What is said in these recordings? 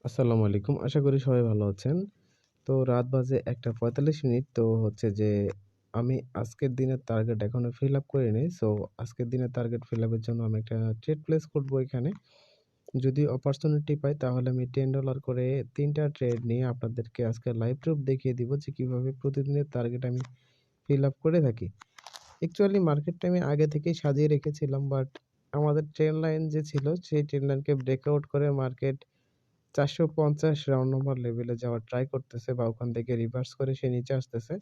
আসসালামু আলাইকুম। আশা করি সবাই ভালো আছেন। তো রাত বাজে ১:৪৫ তো হচ্ছে যে আমি আজকের দিনের টার্গেট এখনো ফিল আপ করিনি। সো আজকের দিনের টার্গেট ফিল আপের জন্য আমি একটা ট্রেড প্লেস করব এখানে। যদি অপরচুনিটি পাই তাহলে আমি $10 করে ৩ টা ট্রেড নিয়ে আপনাদেরকে আজকে লাইভ প্রুফ দেখিয়ে দিব যে কিভাবে প্রতিদিনের টার্গেট আমি ফিল আপ করে থাকি। অ্যাকচুয়ালি মার্কেটটা আমি আগে থেকেই সাজিয়ে রেখেছিলাম বাট আমাদের ট্রেন্ড লাইন যে ছিল সেই ট্রেন্ড লাইনকে ব্রেকআউট করে মার্কেট ৪৫০ রাউন্ড নম্বর লেভেলে যাওয়ার ট্রাই করতেছে বা ওখান থেকে রিভার্স করে সে নিচে আসতেছে।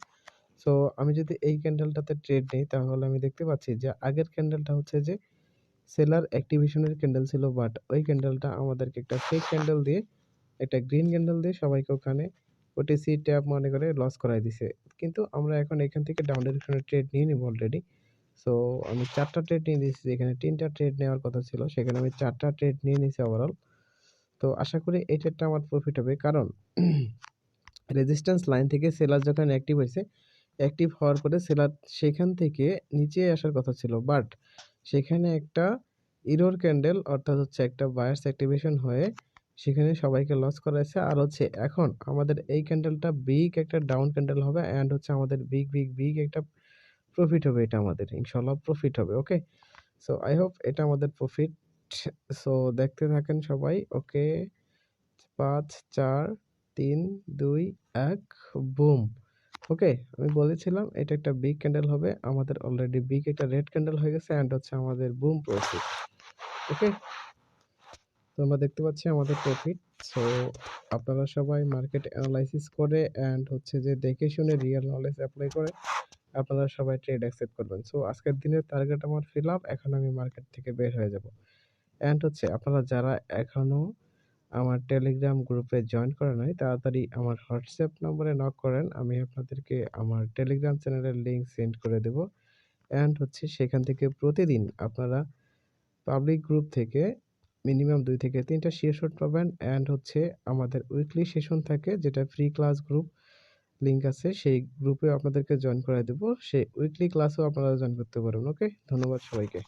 সো আমি যদি এই ক্যান্ডেলটাতে ট্রেড নেই তাহলে আমি দেখতে পাচ্ছি যে আগের ক্যান্ডেলটা হচ্ছে যে সেলার অ্যাক্টিভেশনের ক্যান্ডেল ছিল বাট ওই ক্যান্ডেলটা আমাদেরকে একটা ফেক ক্যান্ডেল দিয়ে একটা গ্রিন ক্যান্ডেল দিয়ে সবাইকে ওখানে ওটিসি ট্যাপ মনে করে লস করায় দিছে। কিন্তু আমরা এখন এখান থেকে ডাউন ডিরেকশনে ট্রেড নিয়ে নিব অলরেডি। সো আমি ৪ টা ট্রেড নিয়ে নিয়েছি যেখানে ৩ টা ট্রেড নেওয়ার কথা ছিল সেখানে আমি ৪ টা ট্রেড নিয়ে নিয়েছি ওভারঅল। তো আশা করি এই ট্রেডটা আমার প্রফিট হবে কারণ রেজিস্ট্যান্স লাইন থেকে সেলার যখন অ্যাক্টিভ হয়েছে, অ্যাক্টিভ হওয়ার পরে সেলার সেখান থেকে নিচে আসার কথা ছিল। বাট সেখানে একটা ইরর ক্যান্ডেল অর্থাৎ হচ্ছে একটা বায়ার্স অ্যাক্টিভেশন হয়ে সেখানে সবাইকে লস করাইছে। আর হচ্ছে এখন আমাদের এই ক্যান্ডেলটা বিগ একটা ডাউন ক্যান্ডেল হবে অ্যান্ড হচ্ছে আমাদের বিগ একটা প্রফিট হবে এটা আমাদের। ইনশাআল্লাহ প্রফিট হবে। ওকে? সো আই হোপ এটা আমাদের প্রফিট। সো দেখতে থাকেন সবাই। ওকে? ৫, ৪, ৩, ২, ১ বুম! ওকে? আমি বলেছিলাম এটা একটা বিগ ক্যান্ডেল হবে। আমাদের অলরেডি বিগ একটা রেড ক্যান্ডেল হয়ে গেছে অ্যান্ড হচ্ছে আমাদের বুম প্রফিট। ওকে? তো আমরা দেখতে পাচ্ছি আমাদের প্রফিট। সো আপনারা সবাই মার্কেট এনালাইসিস করে অ্যান্ড হচ্ছে যে দেখে শুনে রিয়েল নলেজ এপ্লাই করে আপনারা সবাই ট্রেড অ্যাকসেপ্ট করবেন। সো আজকের দিনের টার্গেট আমার ফিল আপ। এখন আমি মার্কেট থেকে বের হয়ে যাব। অ্যান্ড হচ্ছে আপনারা যারা এখনো আমার টেলিগ্রাম গ্রুপে জয়েন করা নাই তাড়াতাড়ি আমার হোয়াটসঅ্যাপ নম্বরে নক করেন। আমি আপনাদেরকে আমার টেলিগ্রাম চ্যানেলের লিঙ্ক সেন্ড করে দেব। অ্যান্ড হচ্ছে সেখান থেকে প্রতিদিন আপনারা পাবলিক গ্রুপ থেকে মিনিমাম ২ থেকে ৩ টা শেয়ারশট পাবেন। অ্যান্ড হচ্ছে আমাদের উইকলি সেশন থাকে যেটা ফ্রি ক্লাস গ্রুপ লিঙ্ক আছে সেই গ্রুপে আপনাদেরকে জয়েন করায় দেব। সেই উইকলি ক্লাসেও আপনারা জয়েন করতে পারবেন। ওকে? ধন্যবাদ সবাইকে।